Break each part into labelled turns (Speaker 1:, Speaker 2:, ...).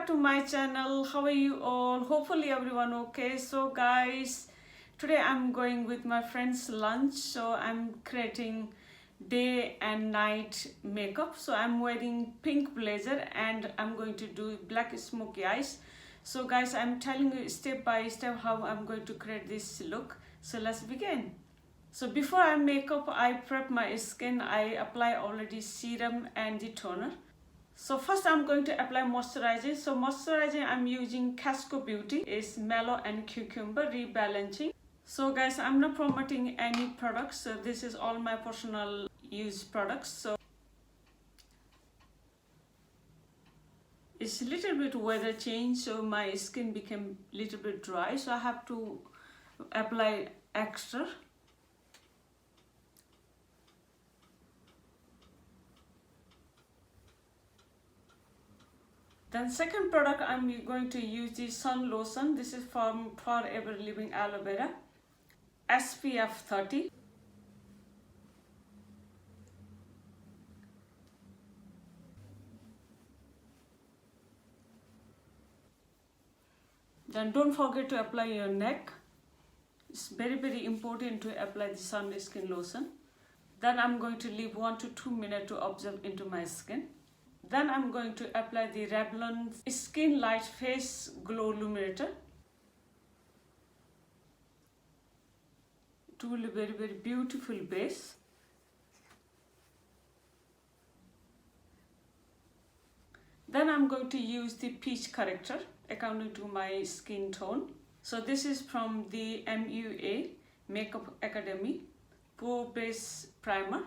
Speaker 1: back to my channel. How are you all? Hopefully everyone okay. So guys, today I'm going with my friend's lunch, so I'm creating day and night makeup. So I'm wearing pink blazer and I'm going to do black smoky eyes. So guys, I'm telling you step by step how I'm going to create this look. So let's begin. So before I make up, I prep my skin. I apply already serum and the toner. So first I'm going to apply moisturizer. So moisturizer I'm using Kesco Beauty. It's mallow and cucumber rebalancing. So guys, I'm not promoting any products. So this is all my personal use products. So it's a little bit weather change, so my skin became a little bit dry. So I have to apply extra. Then second product I'm going to use the sun lotion. This is from Forever Living Aloe Vera, SPF 30. Then don't forget to apply your neck. It's very important to apply the sun skin lotion. Then I'm going to leave 1 to 2 minutes to absorb into my skin. Then I'm going to apply the Revlon Skin Light Face Glow Illuminator. It will be very beautiful base. Then I'm going to use the peach corrector according to my skin tone. So this is from the MUA Makeup Academy Pore Base Primer.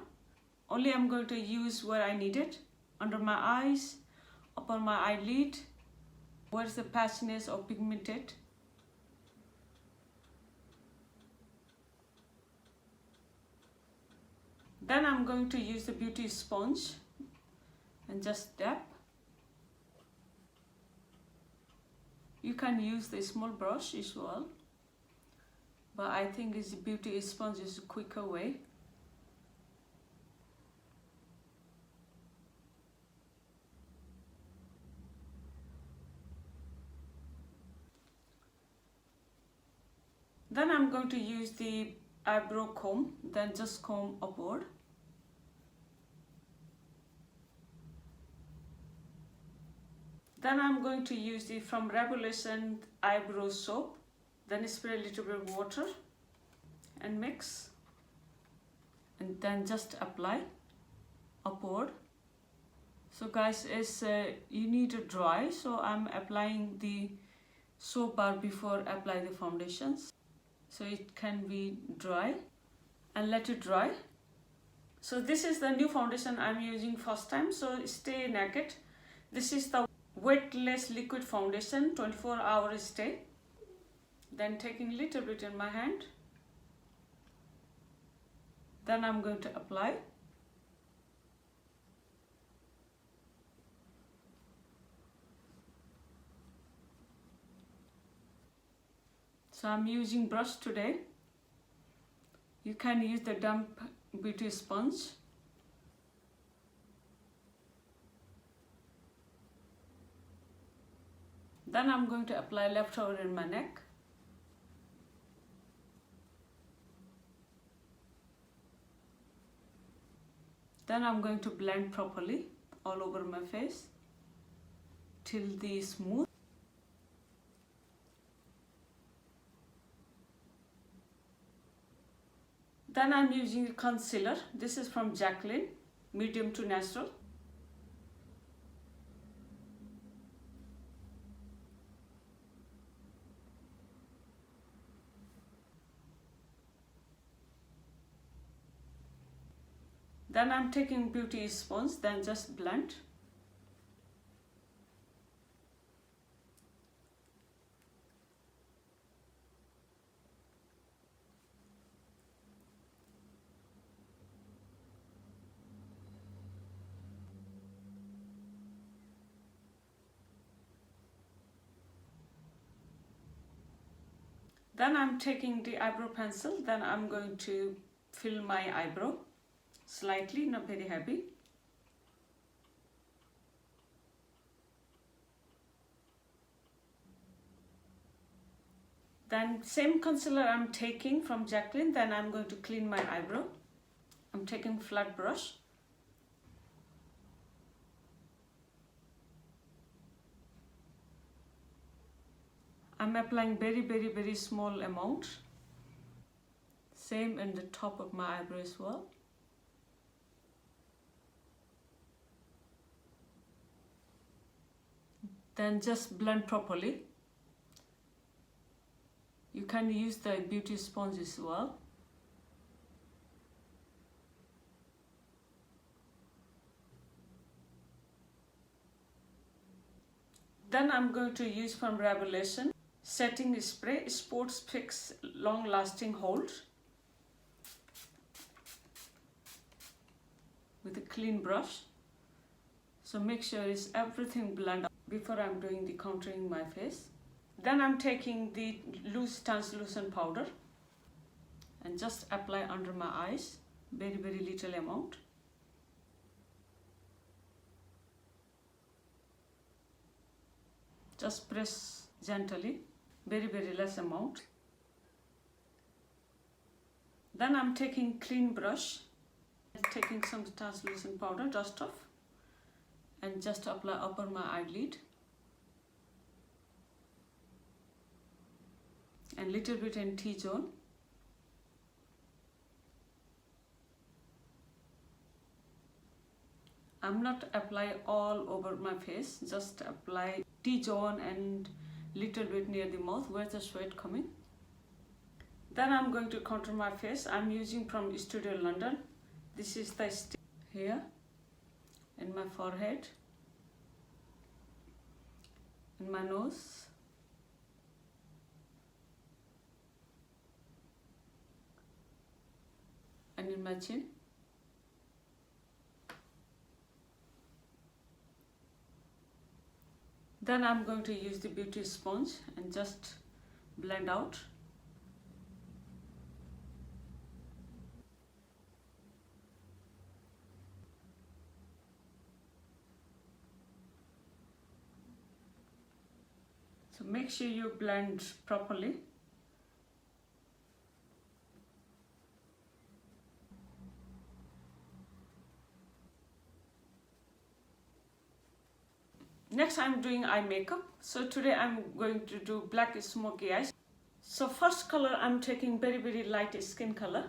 Speaker 1: Only I'm going to use where I need it. Under my eyes, upon my eyelid, where's the patchiness or pigmented. Then I'm going to use the beauty sponge and just dab. You can use the small brush as well, but I think this beauty sponge is a quicker way. Then I'm going to use the eyebrow comb, then just comb upward. Then I'm going to use the from Revlon eyebrow soap, then spray a little bit of water and mix, and then just apply upward. So guys, it's you need to dry, so I'm applying the soap bar before apply the foundations. So it can be dry and let it dry. So this is the new foundation I'm using first time, so stay naked. This is the weightless liquid foundation, 24-hour stay. Then taking a little bit in my hand. Then I'm going to apply. So I'm using brush today. You can use the damp beauty sponge. Then I'm going to apply leftover in my neck. Then I'm going to blend properly all over my face till the smooth. Then I'm using concealer. This is from JACLYN, medium to natural. Then I'm taking beauty sponge, then just blend. Then I'm taking the eyebrow pencil, then I'm going to fill my eyebrow slightly, not very heavy. Then same concealer I'm taking from JACLYN, then I'm going to clean my eyebrow. I'm taking flat brush. I'm applying very small amount. Same in the top of my eyebrow as well. Then just blend properly. You can use the beauty sponge as well. Then I'm going to use from Revlon setting spray Sports Fix long lasting hold with a clean brush. So make sure it's everything blend up before I'm doing the contouring my face. Then I'm taking the loose translucent powder and just apply under my eyes, very little amount. Just press gently, very less amount. Then I'm taking clean brush, taking some translucent powder, dust off, and just apply upper my eyelid and little bit in T-zone. I'm not apply all over my face, just apply T-zone and little bit near the mouth where the sweat coming. Then I'm going to contour my face. I'm using from Studio London. This is the stick here in my forehead, in my nose, and in my chin. Then I'm going to use the beauty sponge and just blend out. So make sure you blend properly. Next I'm doing eye makeup. So today I'm going to do black smoky eyes. So first color I'm taking very light skin color.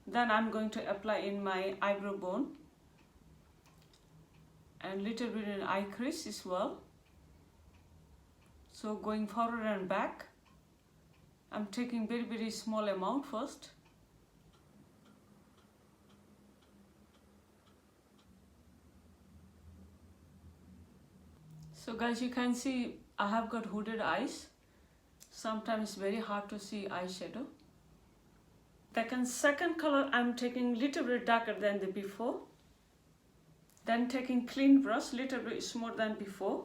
Speaker 1: Then I'm going to apply in my eyebrow bone and little bit in eye crease as well. So going forward and back, I'm taking very small amount first. So guys, you can see I have got hooded eyes. Sometimes it's very hard to see eyeshadow. Second color I'm taking little bit darker than the before. Then taking clean brush, little bit smoother than before.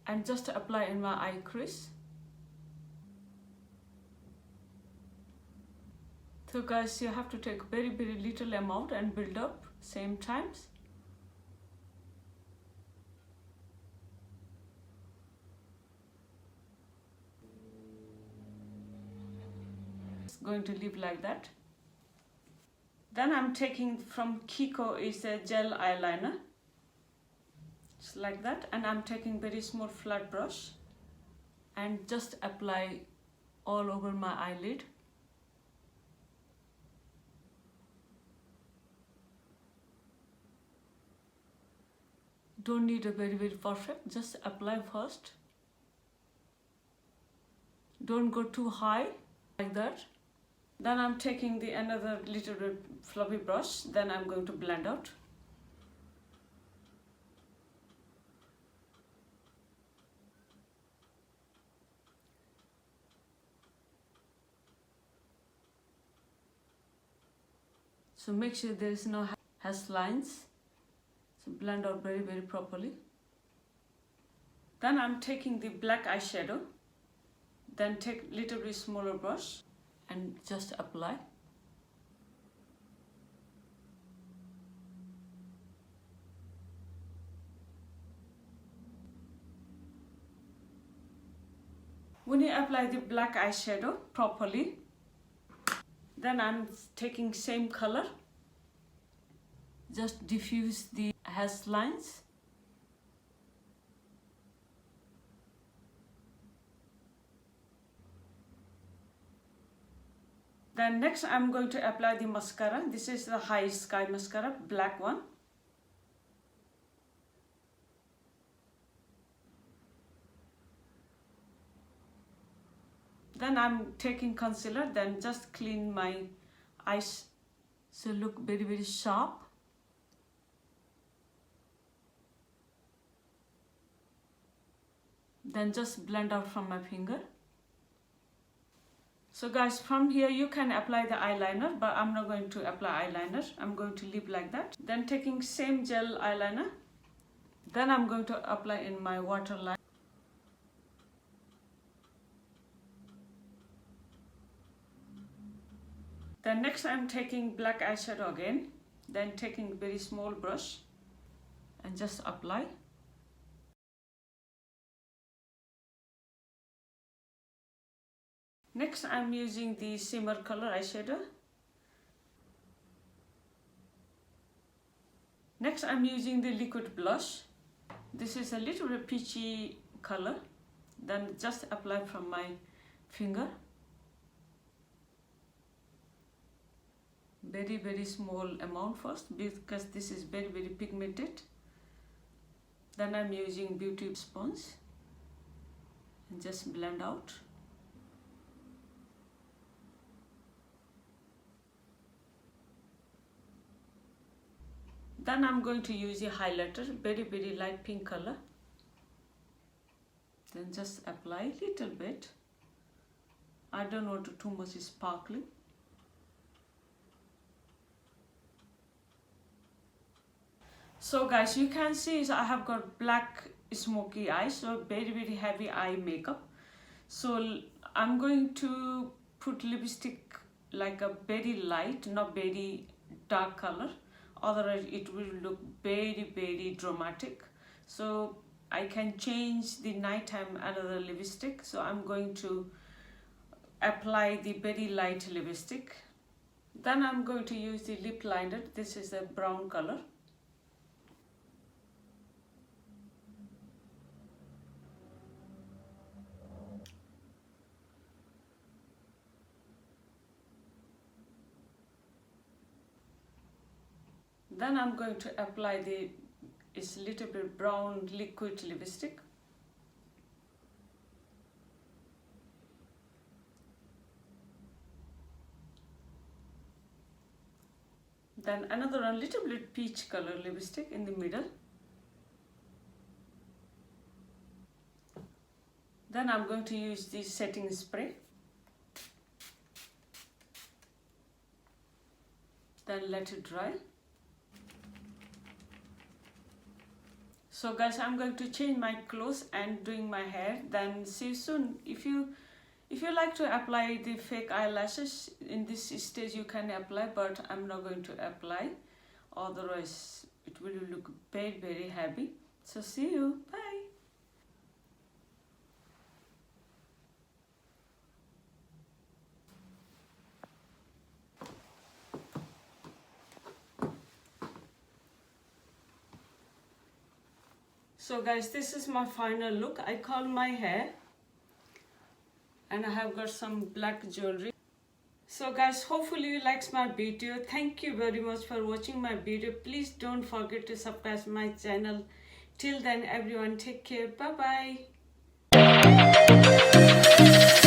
Speaker 1: And just apply in my eye crease. So guys, you have to take very little amount and build up same times. It's going to leave like that. Then I'm taking from KIKO is a gel eyeliner. Just like that, and I'm taking very small flat brush and just apply all over my eyelid. Don't need a very perfect, just apply first. Don't go too high like that. Then I'm taking the another little bit fluffy brush, then I'm going to blend out. So make sure there is no hash lines. So blend out very properly. Then I'm taking the black eyeshadow. Then take little bit smaller brush and just apply. When you apply the black eyeshadow properly, then I'm taking same color, just diffuse the hash lines. Then next I'm going to apply the mascara. This is the High Sky mascara, black one. Then I'm taking concealer, then just clean my eyes so look very, very sharp. Then just blend out from my finger. So guys, from here you can apply the eyeliner, but I'm not going to apply eyeliner. I'm going to leave like that. Then taking same gel eyeliner, then I'm going to apply in my waterline. Then next I'm taking black eyeshadow again, then taking very small brush and just apply. Next I'm using the shimmer color eyeshadow. Next I'm using the liquid blush. This is a little bit peachy color. Then just apply from my finger. Very, very small amount first because this is very, very pigmented. Then I'm using beauty sponge and just blend out. Then I'm going to use a highlighter, very, very light pink color. Then just apply a little bit. I don't want too much sparkling. So guys, you can see I have got black smoky eyes, so very, very heavy eye makeup. So I'm going to put lipstick like a very light, not very dark color. Otherwise it will look very, very dramatic. So I can change the nighttime another lipstick. So I'm going to apply the very light lipstick. Then I'm going to use the lip liner. This is a brown color. Then I'm going to apply it's little bit brown liquid lipstick. Then another one, little bit peach color lipstick in the middle. Then I'm going to use the setting spray. Then let it dry. So guys, I'm going to change my clothes and doing my hair. Then see you soon. If you like to apply the fake eyelashes in this stage, you can apply, but I'm not going to apply. Otherwise, it will look very, very heavy. So see you. Bye. So guys, this is my final look. I curl my hair and I have got some black jewelry. So guys, hopefully you liked my video. Thank you very much for watching my video. Please don't forget to subscribe my channel. Till then everyone, take care. Bye bye.